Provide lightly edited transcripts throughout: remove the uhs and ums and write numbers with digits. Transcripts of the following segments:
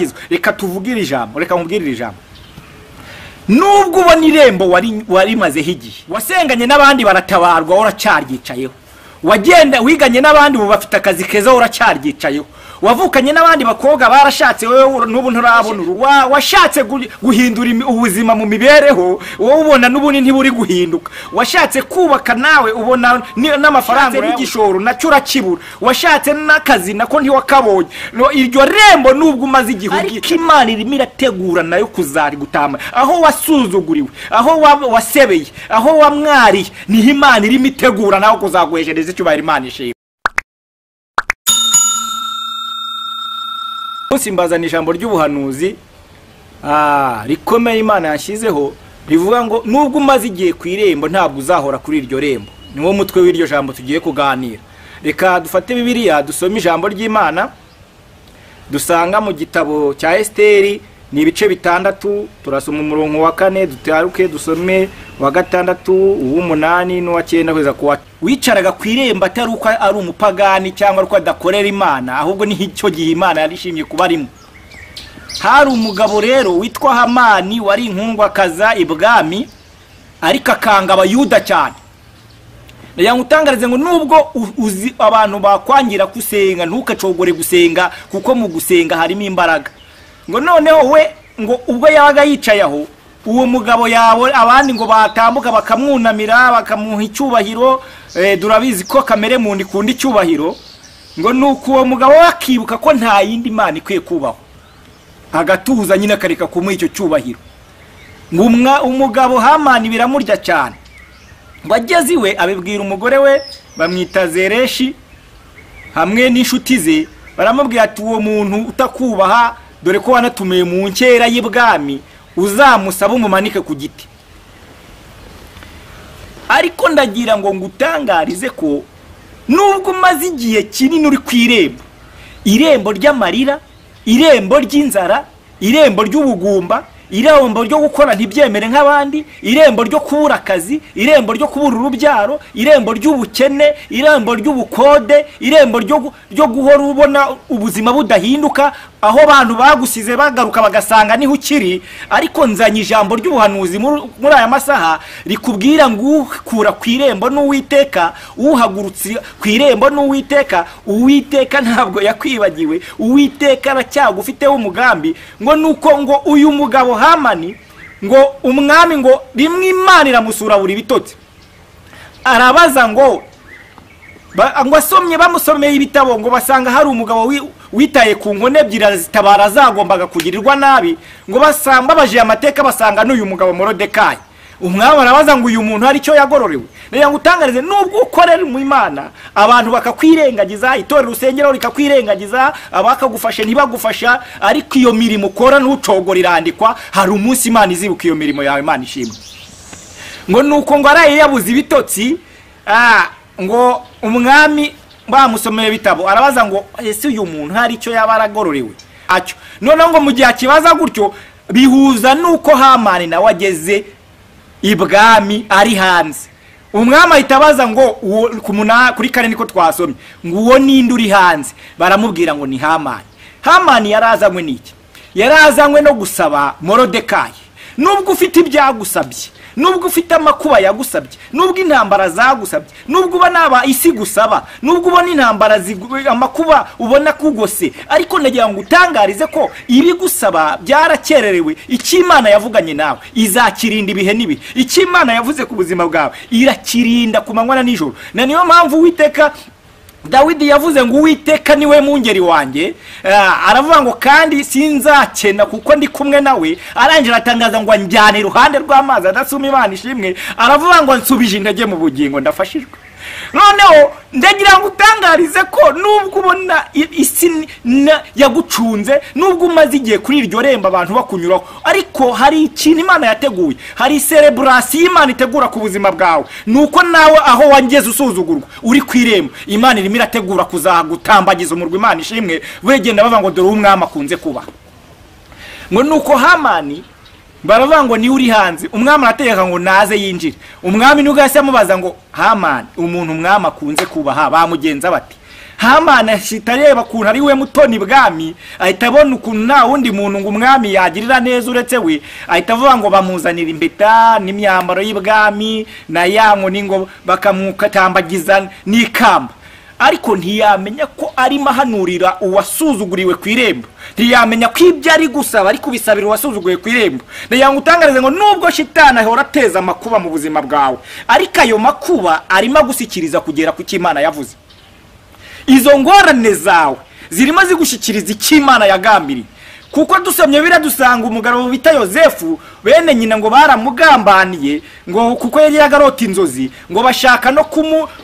gutambagiza. Reka tuvugire ijambo, reka mubwirire ijambo. Nubwo ubona irembo wari mazeho igihe, wasenganye n'abandi baratabarwa uracyaryicayeho, wagenda wiganye n'abandi ubu bafite akazi keza uracyaryicayeho, wavukanye n'abandi bakobwa barashatse wewe n'ubu nturabona, washatse guhindura ubuzima mu mibereho wowe ubona n'ubuni ntiburi guhinduka, washatse kubaka nawe ubona n'amafaranga n'igishoro nacyo urakibura, washatse n'akazi nako ntiwakabonye. Iryo rembo nubwo umaze igihugu Imana irimo irategura nayo kuzari gutamba, aho wasuzuguriwe, aho wasebeye, aho wamwari, ni Imana irimo itegura naho kuzagweshereza icyo bari Imana ishimwe. Simbazana ijambo ry'ubuhanuzi rikomeye Imana yashyizeho rivuga ngo nubwo umaze igihe ku irembo ntabwo uzahora kuri iryo rembo. Niwo mutwe w'iryo jambo tugiye kuganira. Reka dufate Bibiliya dusome ijambo ry'Imana dusanga mu gitabo cya Esteri, ni ibice bitandatu. Turasoma umurongo wa 4 dutaruke dusome wa 6 uw'umunani n'uwa 9 kweza kuwa. Wicaraga ku irembo atari uko ari umupagani cyangwa uko adakorera Imana, ahubwo ni icyo gihe Imana yarishimye kuba arimo. Hari umugabo rero witwa Hamani wari inkundwakaza ibwami, ariko akanga abayuda cyane. Yangutangarize ngo nubwo uzi abantu bakwangira kusenga ntukacogore gusenga, kuko mu gusenga harimo imbaraga. Ngo noneho we ngo ubwo yabaga yicaye aho, uwo mugabo yawe abandi ngo batambuka bakamwunamira bakamuha icyubahiro, durabizi ko kamere mu ndi kundi cyubahiro. Ngo nuko uwo mugabo wakibuka ko nta yindi Imana ikwiye kubaho, agatuza nyine akareka kumuha icyo cyubahiro. Ngo umugabo Hamani biramurya cyane, ngo ageze iwe abibwira umugore we bamwita Zereshi hamwe n'inshuti ze, baramubwira ati uwo muntu utakubaha, dore ko wanatumiye mu nkera y'ibwami, uzamusaba umumanike ku giti. Ariko ndagira ngo ngutangarize ko nubwo umaze igihe kinini uri ku irembo, irembo ry'amarira, irembo ry'inzara, irembo ry'ubugumba, irembo ryo gukora ntibyemere nk'abandi, irembo ryo kubura akazi, irembo ryo kubura urubyaro, irembo ry'ubukene, irembo ry'ubukode, irembo ryo guhora ubona ubuzima budahinduka, aho abantu bagusize bagaruka bagasanga niho ukiri. Ariko nzanye ijambo ry'ubuhanuzi muri aya masaha rikubwira ngo ukura ku irembo n'Uwiteka, uhagurutse ku irembo n'Uwiteka. Uwiteka ntabwo yakwibagiwe, Uwiteka aracyagufiteho umugambi. Ngo nuko ngo uyu mugabo Hamani, ngo umwami ngo rimwe Imana iramusura buri bitotsi, arabaza ngo asomye bamusomeye ibitabo, ngo basanga hari umugabo witaye ku nkone ebyiri zitabara zagombaga kugirirwa nabi. Ngo basanga baje amateka basanga n'uyu mugabo Morodekayi. Umwami arabaza ngo uyu muntu hari cyo yagororewe. Rero ngutangarize nubwo ukorera mu Imana abantu bakakwirengagiza, itorero rusengero rikakwirengagiza, abakagufashe ntibagufasha, ariko iyo mirimo ukora n'ucogora irandikwa, hari umunsi Imana izibuka iyo mirimo yawe, Imana ishimwe. Ngo nuko ngo araye yabuze ibitotsi, ngo umwami bamusomeye bitabo arabaza ngo ese uyu muntu hari cyo yabaragororewe acyo. None ngo mu gihe akibaza gutyo bihuza nuko Hamani nawe ageze ibwami ari hanze. Umwami ahitabaza ngo kuri kane niko twasomye ngo uwo ninde uri hanze, baramubwira ngo ni Hamani. Hamani yarazanywe n'iki? Yarazanywe no gusaba Morodekayi. Nubwo ufite ibyagusabye, nubwo ufite amakuba yagusabye, nubwo intambara zagusabye, nubwo ubona isi gusaba, nubwo ubona intambara amakuba ubona kugose, ariko nagira ngo utangarize ko ibi gusaba byarakererewe. Icyo Imana yavuganye nawe izakirinda ibihe nibi, icyo Imana yavuze ku buzima bwawe irakirinda ku manywa na nijoro. Na niyo mpamvu Uwiteka Dawidi yavuze ngo Uwiteka niwe mungeri wanjye, aravuga ngo kandi sinzakena kuko ndi kumwe nawe. Arangira atangaza ngo anjyane iruhande rw'amazi adasuma, Imana ishimwe. Aravuga ngo nsubije intege mu bugingo, ndafashijwe. Noneho ndagira ngo utangarize ko nubwo ubona isi yagucunze, nubwo umaze igihe kuri iryo rembo abantu bakunyuraho, ariko hari ikintu Imana yateguye, hari celebration Imana itegura ku buzima bwawe. Nuko nawe aho wangeze usuzugurwa uri ku irembo, Imana irimo irategura kuzagutambagiza umurwa, Imana ishimwe. Wegenda bava ngo dore umwami akunze kuba. Ngo nuko Hamani baravuga ngo ni uri hanze, umwami arategeka ngo naze yinjire. Umwami nuko yase amubaza ngo Hamani umuntu umwami akunze kubaha bamugenza bati? Hamani ahita areba ukuntu ari we mutoni bwami, ahita abona ukuntu nta wundi muntu ngo umwami yagirira neza uretse we, ahita avuga ngo bamuzanira impeta n'imyambaro y'ibwami na yango ningo bakamukatambagiza n'ikamba. Ariko ntiyamenya ko ari mahanurira uwasuzuguriwe ku irembo, ntiyamenya ko ibyo ari gusaba ari kubisabira uwasuzuguriwe ku irembo. Ndayango utangarize ngo nubwo shitani ahora ateza amakuba mu buzima bwawe, ariko ayo makuba arimo gushyikiriza kugera ku cy'Imana yavuze. Izo ngorane zawe zirimo zigushyikiriza icy'Imana yagambiriye, kuko dusomye biradusanga umugabo bita Yosefu bene nyina ngo baramugambaniye ngo kuko yari yagarota inzozi ngo bashaka no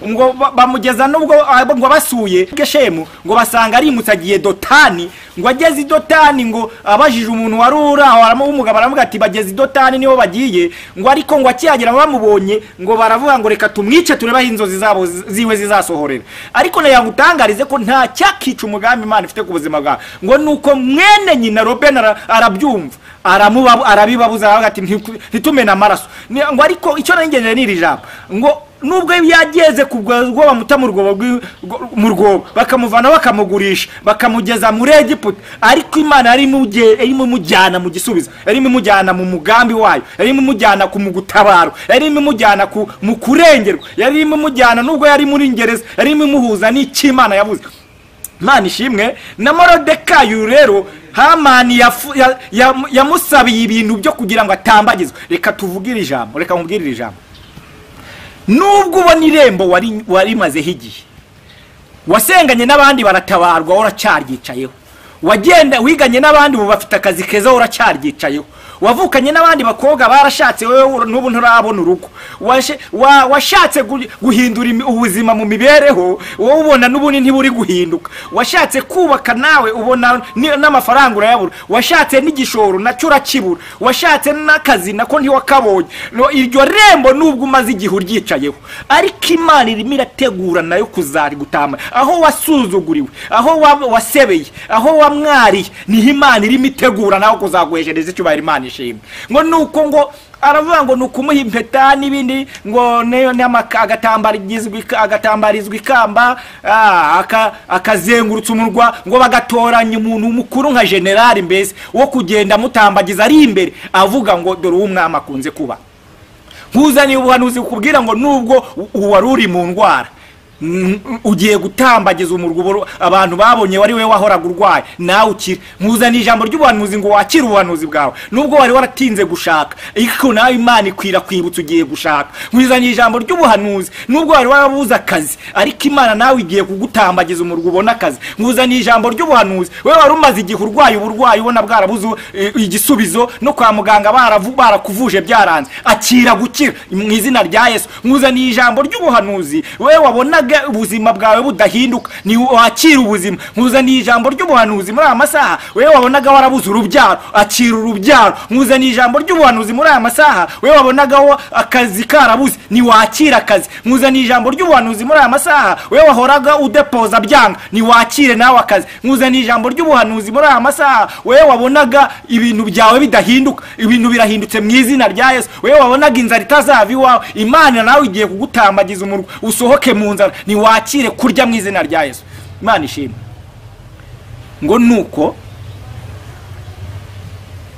ngo bamugeza nubwo ngo basuye Geshemu ngo basanga ari mutagiye Dotani, ngo ageze Dotani ngo abajije umuntu warura umugabo aravuga ati bageze Dotani niho bagiye, ngo ariko ngo akihagera bamubonye ngo baravuga ngo reka tumwice tureba inzozi zabo ziwe zizasohorera. Ariko nayangutangarize ko nta cyakica umugambi Imana ifite ku buzima bwawe, ngo nuko mwene nyina Robeni arabyumva arabibabuza aravuga ati ntitumena amaraso. Ngo ariko icyo nangenere n'iri jambo ngo nubwo yageze kubwo bamuta mu rwobo bakamuvana bakamugurisha bakamugeza muri Egiputa, ariko Imana yari imujyana mu gisubizo, yari imujyana mu mugambi wayo, yari imujyana ku mugutabaro, yari imujyana mu kurengerwa, yari imujyana nubwo yari muri ngereza, yari imuhuza n'Imana yavuze. Imana ishimwe. Na Morodekayi rero Hamani yamusabiye ibintu byo kugira ngo atambagizwe. Reka tuvugire ijambo, reka nkubwire ijambo. Nubwo ubona irembo wari mazeho igihe, wasenganye n'abandi baratabarwa uracyaryicayeho, wagenda wiganye n'abandi ubu bafite akazi keza uracyaryicayeho, wavukanye n'abandi bakobwa barashatse wewe n'ubu nturabona urugo, washatse guhindura ubuzima mu mibereho wowe ubona n'ubuni ntiburi guhinduka, washatse kubaka nawe ubona n'amafaranga urayabura, washatse n'igishoro nacyo urakibura, washatse n'akazi nako ntiwakabonye. Iryo rembo nubwo umaze igihe uryicayeho, ariko Imana irimo irategura nayo kuzari gutama aho wasuzuguriwe, aho wasebeye, aho wamwariye, niho Imana irimo itegura naho kuzaguheshereza icyubahiro Imana ishimwe. Ngo nuko ngo aravuga ngo nukumuha impeta n'ibindi ngo neyo agatambarizwa ikamba akazengurutsa umurwa, ngo bagatoranya umuntu mukuru nka generali mbese wo kugenda mutambagiza ari imbere avuga ngo dore umwami akunze kuba. Nkuzaniye ubuhanuzi kubwira ngo nubwo waruri mu ndwara ugiye gutambagiza umurwa abantu babonye wari we wahoraga urwaye nawe ukire. Nkuzaniye ijambo ry'ubuhanuzi ngo wakire ubuhanuzi bwawe nubwo wari waratinze gushaka, ariko nawe Imana ikwira kwibutsa ugiye gushaka. Nkuzaniye ijambo ry'ubuhanuzi nubwo wari warabuze akazi, ariko Imana nawe igiye kugutambagiza umurwa ubona akazi. Nkuzaniye ijambo ry'ubuhanuzi wewe wari umaze igihe urwaye uburwayi ubona bwarabuze igisubizo no kwa muganga barakuvuje byaranze, akira gukira mu izina rya Yesu. Nkuzaniye ijambo ry'ubuhanuzi wewe wabona ubuzima bwawe budahinduka ni wakira ubuzima. Nkuzaniye ijambo ry'ubuhanuzi muri aya masaha wewe wabonaga warabuze urubyaro, akira urubyaro. Nkuzaniye ijambo ry'ubuhanuzi muri aya masaha wewe wabonaga akazi karabuze, ni wakira akazi. Nkuzaniye ijambo ry'ubuhanuzi muri aya masaha wewe wahoraga udepoza byanga, ni wakire nawe akazi. Nkuzaniye ijambo ry'ubuhanuzi muri aya masaha wewe wabonaga ibintu byawe bidahinduka, ibintu birahindutse mu izina rya Yesu. Wewe wabonaga inzara itazava iwawe, Imana nawe igiye kugutambagiza umurwa usohoke mu nzara, ni wakire kurya mu izina rya Yesu. Imana ishimwe. Ngo nuko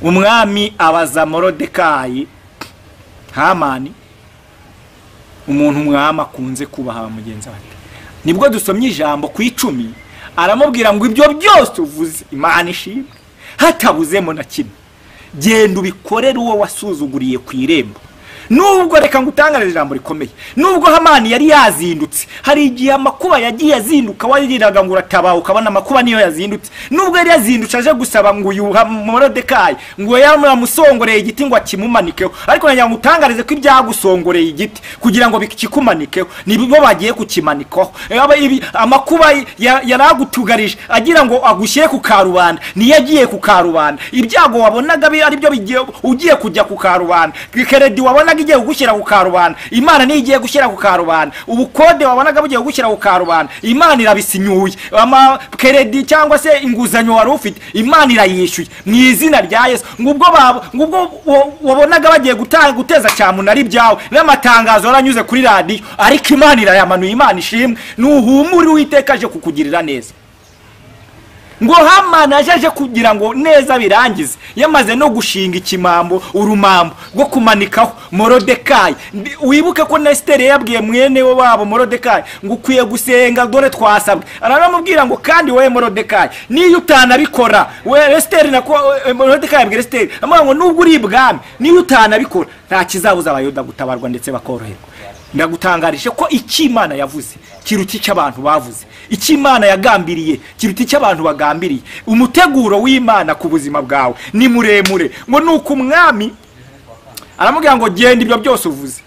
umwami abaza Morodekayi Hamani umuntu umwami akunze kubaha mugenzi wawe. Nibwo dusomye ijambo ku 10 aramubwira ngo ibyo byose uvuze Imana ishimwe hatabuzemo na kimwe, genda ubikorere uwo wasuzuguriye ku irembo. Nubwo reka ngutangarije ijambo rikomeye, nubwo Hamani yari yazindutse, hari igihe amakuba yagiye azinduka wariraga ngo uratabaho ukabona amakuba niyo yazindutse. Nubwo yari yazindutse aje gusaba ngo yuha Morodekayi ngo yamusongoreye igiti ngo akimumanikeho, ariko nanya ngutangarize ko ibyagusongoreye igiti kugira ngo bikikumanikeho nibo bagiye kukimanikaho. Amakuba yaragutugarije agira ngo agushyire ku karubanda, niyo yagiye ku karubanda. Ibyago wabonaga ari byo bigiye ugiye kujya ku karubanda, keredi wabona wabonaga igiye gushyira ku karubanda, Imana niyo igiye gushyira ku karubanda. Ubukode wabonaga bugiye gushyira ku karubanda, Imana irabisinyuye. Keredi cyangwa se inguzanyo wari ufite, Imana irayishyuye mu izina rya Yesu. Ngubwo wabonaga bagiye guteza cyamunara ibyawe n'amatangazo aranyuze kuri radio, ariko Imana irayamanuye. Imana ishimwe. Nuhumuri Uwiteka aje kukugirira neza. Ngo Hamani aje kugira ngo neza birangize, yamaze no gushinga ikimambo, urumambo rwo kumanikaho Morodekayi. Wibuke ko Esiteri yabwiye mwene wabo Morodekayi ngo ukwiye gusenga, dore twasabwe. Aramubwira ngo kandi wowe Morodekayi, niyo utanabikora, we Esiteri na Morodekayi yabwira Esiteri amubwira ngo nubwo uri ibwami, niyo utanabikora nta kizabuza abayuda gutabarwa ndetse bakoroherwa. Ndagutangarishe ko Imana yavuze kiruta icyo abantu bavuze, Imana yagambiriye kiruta icyo abantu bagambiriye. Umuteguro w'Imana ku buzima bwawe ni muremure. Ngo nuko umwami aramubwira ngo genda ibyo byose uvuze.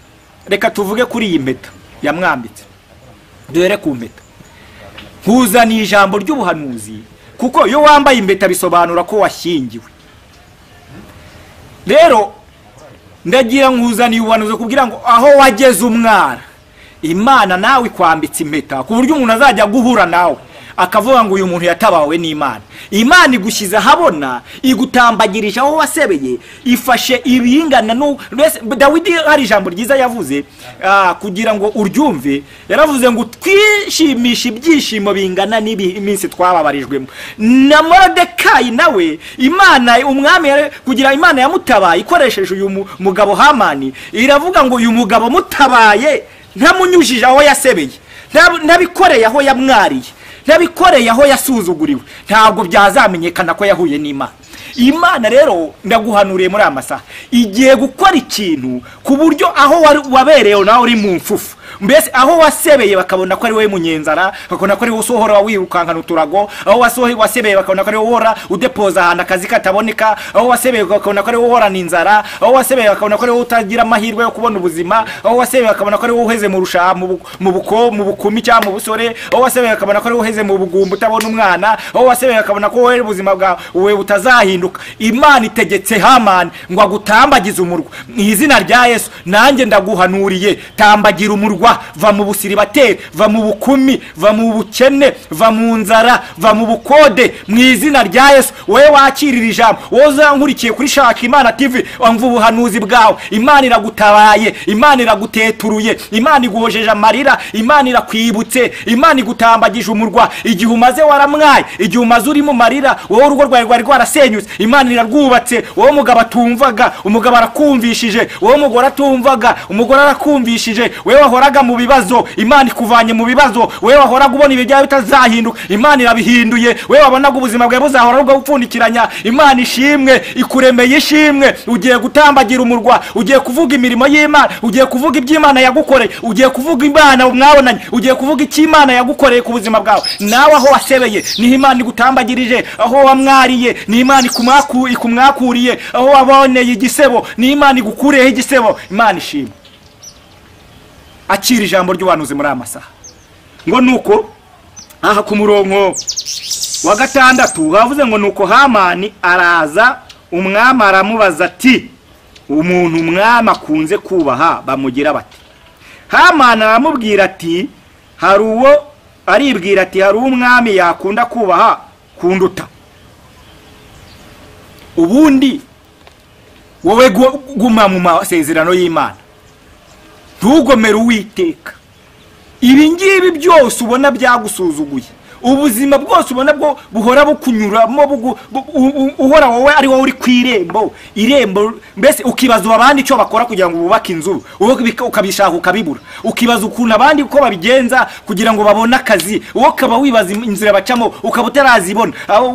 Reka tuvuge kuri iyi mpeta yamwambitse, duhere ku mpeta. Nkuzaniye ijambo ry'ubuhanuzi, kuko iyo wambaye impeta bisobanura ko washyingiwe. Rero ndagira nkuzaniye ubuhanuzi kugira ngo aho wageze umwara, Imana nawe kwambitse impeta, ku buryo umuntu azajya guhura nawe akavuga ngo uyu muntu yatabawe n'Imana. Imana igushyize habona, igutambagirisha aho wasebeye, ifashe ibingana no Dawidi hari ijambo ryiza yavuze kugira ngo uryumve. Yaravuze ngo twishimisha ibyishimo bingana n'iminsi twababarijwemo. Na Morodekayi nawe Imana umwami kugira Imana yamutabaye ikoresheje uyu mugabo Hamani, iravuga ngo uyu mugabo mutabaye ntamunyujije aho yasebeye, ntabikoreye aho yamwariye, ntabikoreye aho yasuzuguriwe, ntabwo byazamenyekana ko yahuye n'Imana. Imana rero ndaguhanuriye muri amasaha igiye gukora ikintu ku buryo aho wabereyeho nawe uri mu mfufu, mbese aho wasebeye bakabona ko ari wowe munyenzara, bakabona ko ari wowe usohora wirukankana uturago, aho wasebeye bakabona ko ari wowe uhora udepoza ahantu akazi kataboneka, aho wasebeye bakabona ko ari wowe uhorana inzara, aho wasebeye bakabona ko ari wowe utagira amahirwe yo kubona ubuzima, aho wasebeye bakabona ko ari wowe uheze mu rusha mu bukumi cyangwa mu busore, aho wasebeye bakabona ko ari wowe uheze mu bugumba utabona umwana, aho wasebeye bakabona ko wowe ubuzima bwawe butazahinduka. Imana itegetse Hamani ngo agutambagize umurwa mu izina rya Yesu. Nanjye ndaguhanuriye, tambagira umurwa, va mu busiribateri, va mu bukumi, va mu bukene, va mu nzara, va mu bukode mu izina rya Yesu. Wowe wakirira ijambo, wowe uzankurikiye kuri Shaka Imana TV, wumva ubuhanuzi bwawe. Imana iragutabaye, Imana iraguteturuye, Imana iguhojeje amarira, Imana irakwibutse, Imana igutambagije umurwa. Igihe umaze waramwaye, igihe umaze uri mu marira, wowe urugo rwawe rwari rwarasenyutse, Imana irarwubatse. Wowe umugabo atumvaga, umugabo arakumvishije. Wowe umugore atumvaga, umugore arakumvishije. Wewe wahoraga mu bibazo, Imana ikuvanye mu bibazo. Wewe wahoraga ubona ibijya bitazahinduka, Imana irabihinduye. Wewe wabonaga ubuzima bwawe buzahora bwapfundikiranya, Imana ishimwe, ikuremeye ishimwe. Ugiye gutambagira umurwa, ugiye kuvuga imirimo y'Imana, ugiye kuvuga iby'Imana yagukoreye, ugiye kuvuga Imana mwabonanye, ugiye kuvuga icyo Imana yagukoreye ku buzima bwawe. Nawe aho wasebeye ni Imana igutambagirije, aho wamwariye ni Imana ikumwakuriye, aho waboneye igisebo ni Imana igukureho igisebo. Imana ishimwe. Akira ijambo ry'ubuhanuzi muri amasaha. Ngo nuko aha ku murongo wa 6 havuze ngo nuko Hamani araza, umwami aramubaza ati umuntu umwami akunze kubaha bamugira bati. Hamani aramubwira ati hari uwo aribwira ati hari umwami yakunda kubaha kunduta. Ubundi wowe guma mu masezerano y'Imana, ntugomere Uwiteka. Ibi ngibi byose ubona byagusuzuguye, ubuzima bwose ubona bwo buhora bukunyuramo, uhora wowe ari wowe uri kwirembo, irembo mbese ukibaza abandi icyo bakora kugira ngo bubake inzu, ukabishaka ukabibura. Ukibaza ukuntu abandi uko babigenza kugira ngo babone akazi, wowe ukaba wibaza inzira bacamo ukaba utarazibona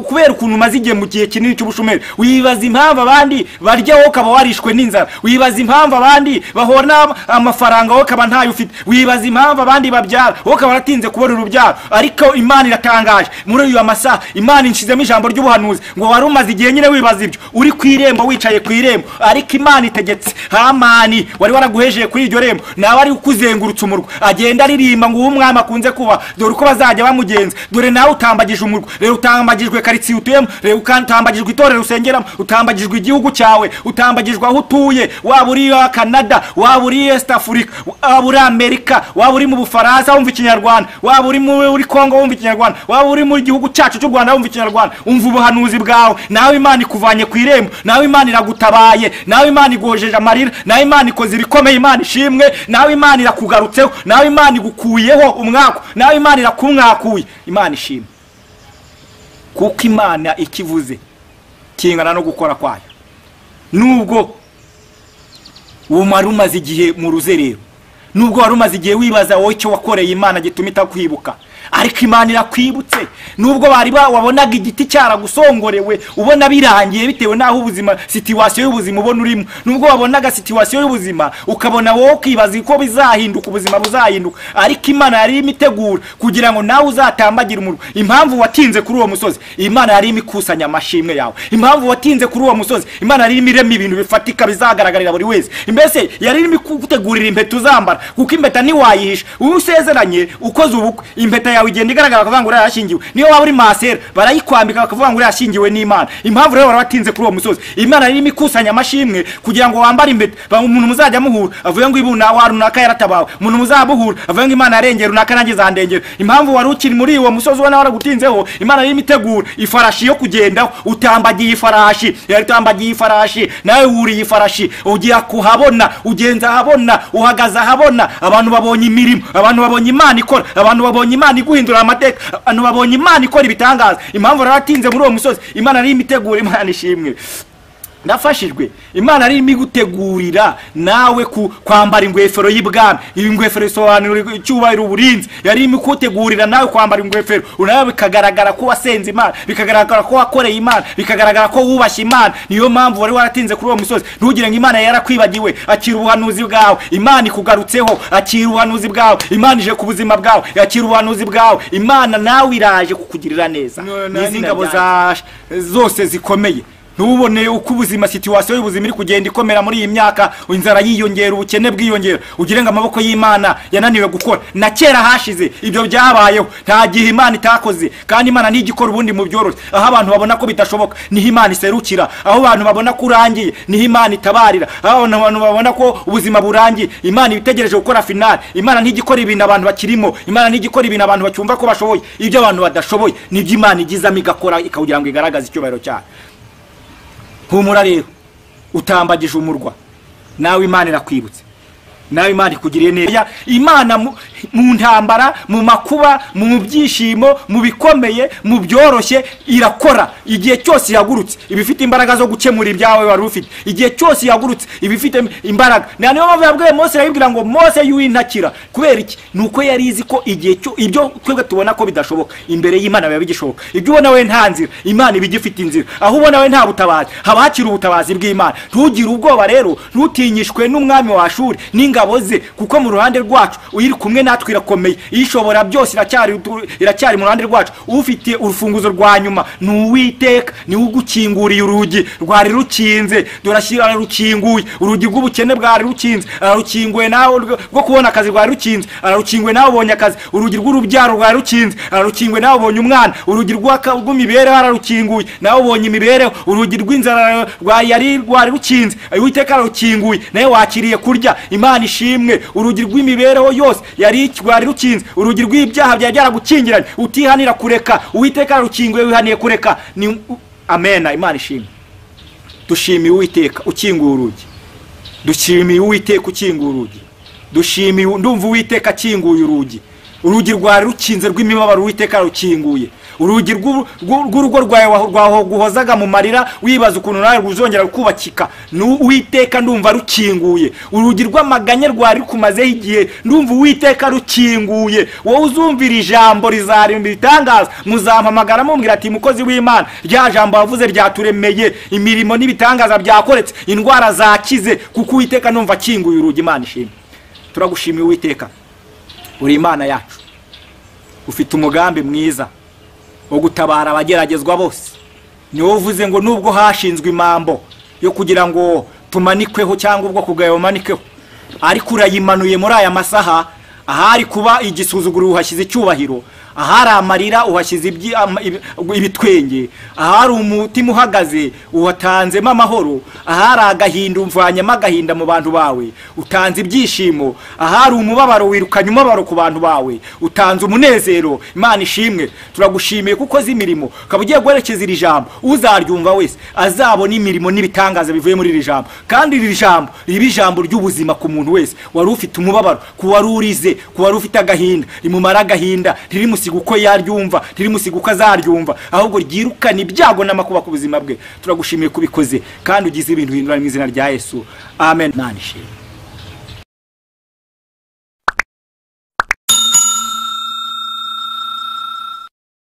kubera ukuntu umaze igihe mu gihe kinini cy'ubushomeri. Wibaza impamvu abandi barya wowe ukaba warishwe n'inzara, wibaza impamvu abandi bahorana amafaranga wowe ukaba ntayo ufite, wibaza impamvu abandi babyara wowe ukaba waratinze kubona urubyaro. Ariko Imana biratangaje muri uyu amasaha Imana inshizemo ijambo ry'ubuhanuzi ngo wari umaze igihe nyine wibaza ibyo uri ku irembo wicaye ku irembo ariko Imana itegetse Hamani wari waraguhejeje kuri iryo rembo nawe ari ukuzengurutsa umurwa agenda aririmba ngo umwami akunze kuba dore uko bazajya bamugenza dore nawe utambagije umurwa rero utambagijwe karitsiye utuyemo rero utambagijwe itorero usengeramo utambagijwe igihugu cyawe utambagijwe aho utuye waba uri Canada waba uri East Africa waba uri Amerika waba uri mu Bufaransa wumva Ikinyarwanda waba uri muri Kongo wumva Ikinyarwanda waba uri mu gihugu cyacu cy'u Rwanda wumva Ikinyarwanda umva ubuhanuzi bwawe nawe Imana ikuvanye ku irembo nawe Imana iragutabaye nawe Imana igojeje amarira nawe Imana ikoze ibikomeye Imana ishimwe nawe Imana irakugarutseho nawe Imana igukuyeho umwako nawe Imana irakumwakuye Imana ishimwe kuko Imana ikivuze kingana no gukora kwayo nubwo umaze igihe mu ruzerero nubwo wari umaze igihe wibaza wowe icyo wakoreye Imana gituma itakwibuka ariko Imana irakwibutse nubwo bari wabonaga igiti cyaragusongorewe ubona birangiye bitewe naho ubuzima situation y'ubuzima ubona urimo nubwo wabonaga situation y'ubuzima ukabona wowe kwibaza ko bizahinduka ubuzima buzahinduka ariko Imana yari imitegura kugira ngo nawe uzatambagira umurwa impamvu watinze kuri uwo musozi Imana yari imikusanya amashimwe yawe impamvu watinze kuri uwo musozi Imana yari imirema ibintu bifatika bizagaragarira buri wese mbese yari imikutegurira impeta uzambara kuko impeta ni wayihisha usezeranye ukoze ubukwe impeta yawe igenda igaragara bakavuga ngo urashingiwe niyo waba uri masera barayikwambika bakavuga ngo urashingiwe n'Imana impamvu rero waratinze kuri uwo musozi Imana yari imikusanya amashimwe kugira ngo wambare impeta umuntu muzajya muhura avuye ngo ibuna warunaka yaratabawe umuntu muzabuhura avuye ngo Imana yarengera runaka nanjye zandengera impamvu wari ukiri muri uwo musozi ubona waragutinzeho Imana yari imitegura ifarashi yo kugendaho utambagiye ifarashi yari utambagiye ifarashi nawe wuriye ifarashi ugiye kuhabona ugenza habona uhagaza habona abantu babonye imirimo abantu babonye Imana ikora abantu babonye Imana guhindura amateka abantu babonye Imana ikora ibitangaza impamvu raratinze muri uwo musozi Imana ari imitegura Imana ishimwe nafashijwe Imana ari imigutegurira nawe kwambara ingwefero y'ibwami ingwefero isobanura icyubahiro uburinzi yari imikutegurira nawe kwambara ingwefero unawe bikagaragara ko wasenze Imana bikagaragara ko wakoreye Imana bikagaragara ko wubashye Imana niyo mpamvu wari waratinze kuri uwo musozi ntugire ngo Imana yarakwibagiwe akira ubuhanuzi bwawe Imana ikugarutseho akira ubuhanuzi bwawe Imana ije ku buzima bwawe akira ubuhanuzi bwawe Imana nawe iraje kukugirira neza n'ingabo zose zikomeye ntubone uko ubuzima situation y'ubuzima iri kugenda ikomera muri iyi myaka inzara yiyongera ubukene bwiyongera ugire ngo amaboko y'Imana yananiwe gukora na kera hashize ibyo byabayeho nta gihe Imana itakoze kandi Imana ntigikora ubundi mu byoroshye aho abantu babona ko bitashoboka niho Imana iserukira aho abantu babona ko urangiye niho Imana itabarira aho abantu babona ko ubuzima burangiye Imana ibitegereje gukora finale Imana ntigikora ibintu abantu bakirimo Imana ntigikora ibintu abantu bacyumva ko bashoboye ibyo abantu badashoboye nibyo Imana igizamo igakora ikagira ngo igaragaze icyubahiro cyayo humura rero utambagije umurwa nawe Imana irakwibutse nawe Imana ikugiriye neza Imana mu ntambara mu makuba mu byishimo mu bikomeye mu byoroshye irakora igihe cyose yagurutse ibifite imbaraga zo gukemura ibyawe wari ufite igihe cyose yagurutse ibifite imbaraga niyo mpamvu yabwiye Mose arabibwira ngo Mose yuwintakira kubera iki nuko yari izi ko igihe cyo ibyo twebwe tubona ko bidashoboka imbere y'Imana biba bigishoboka ibyo ubona we nta nzira Imana ibigifite inzira aho ubona we nta butabazi habakira ubutabazi bw'Imana ntugire ubwoba rero ntutinyishwe n'umwami wa Ashuri n'ingabo ze kuko mu ruhande rwacu uyiri kumwe natwe irakomeye ishobora byose iracyari mu ruhande rwacu ufite urufunguzo rwa nyuma n'Uwiteka ni ugukinguriye urugi rwari rukinze dorashyira rukinguye urugi rw'ubukene bwari rukinze ararukinguye nawe rwo kubona akazi rwari rukinze ararukinguye nawe ubonye akazi urugi rw'urubyaro rwari rukinze ararukinguye nawe ubonye umwana urugi rw'imibereho ararukinguye nawe ubonye imibereho urugi rw'inzara rwari rukinze Uwiteka ararukinguye nawe wakiriye kurya Imana ishimwe urugi rw'imibereho yose yari rwari rukinze urugi rw'ibyaha byari byaragukingiranye utihanira kureka Uwiteka ararukinguye wihaniye kureka ni amena Imana ishimwe dushimiye Uwiteka ukinguye urugi dushimiye Uwiteka ukinguye urugi dushimiye ndumva Uwiteka akinguye urugi rwari rukinze rw'imibabaro Uwiteka ararukinguye urugi rw'urugo rwawe guhozaga mu marira wibaza ukuntu nawe ruzongera kubakika Uwiteka ndumva rukinguye urugi rw'amaganye rwari kumazeho igihe ndumva Uwiteka rukinguye wowe uzumvira ijambo rizarimba ibitangaza muzampamagara mumbwira ati mukozi w'Imana rya jambo wavuze ryaturemeye imirimo n'ibitangaza byakoretse indwara zakize kuko Uwiteka ndumva akinguye urugi Imana ishimwe turagushimiye Uwiteka uri Imana yacu ufite umugambi mwiza wo gutabara abageragezwa bose. Niwe uvuze ngo nubwo hashinzwe imambo yo kugira ngo tumanikweho cyangwa ubwo kugaye bumanikweho, ariko urayimanuye muri aya masaha, ahari kuba igisuzuguro uhashyize icyubahiro, ahari amarira uhashyize ibitwenge, ahari umutima uhagaze uhatanzemo amahoro, ahari agahinda umvanyemo agahinda mu bantu bawe utanze ibyishimo, ahari umubabaro wirukanye umubabaro ku bantu bawe utanze umunezero. Imana ishimwe, turagushimiye kuko z'imirimo ukaba ugiye guherekeza iri jambo, uzaryumva wese azabona imirimo n'ibitangaza bivuye muri iri jambo, kandi iri jambo riba ijambo ry'ubuzima ku muntu wese wari ufite umubabaro, ku wari urize, ku wari ufite agahinda, rimumara agahinda, ririmusiga uko yaryumva, ririmusiga uko azaryumva, ahubwo ryirukana ibyago n'amakuba ku buzima bwe. Turagushimiye kubikoze kandi ugize ibintu hindura mu izina rya Yesu, amen. Nani shimwe.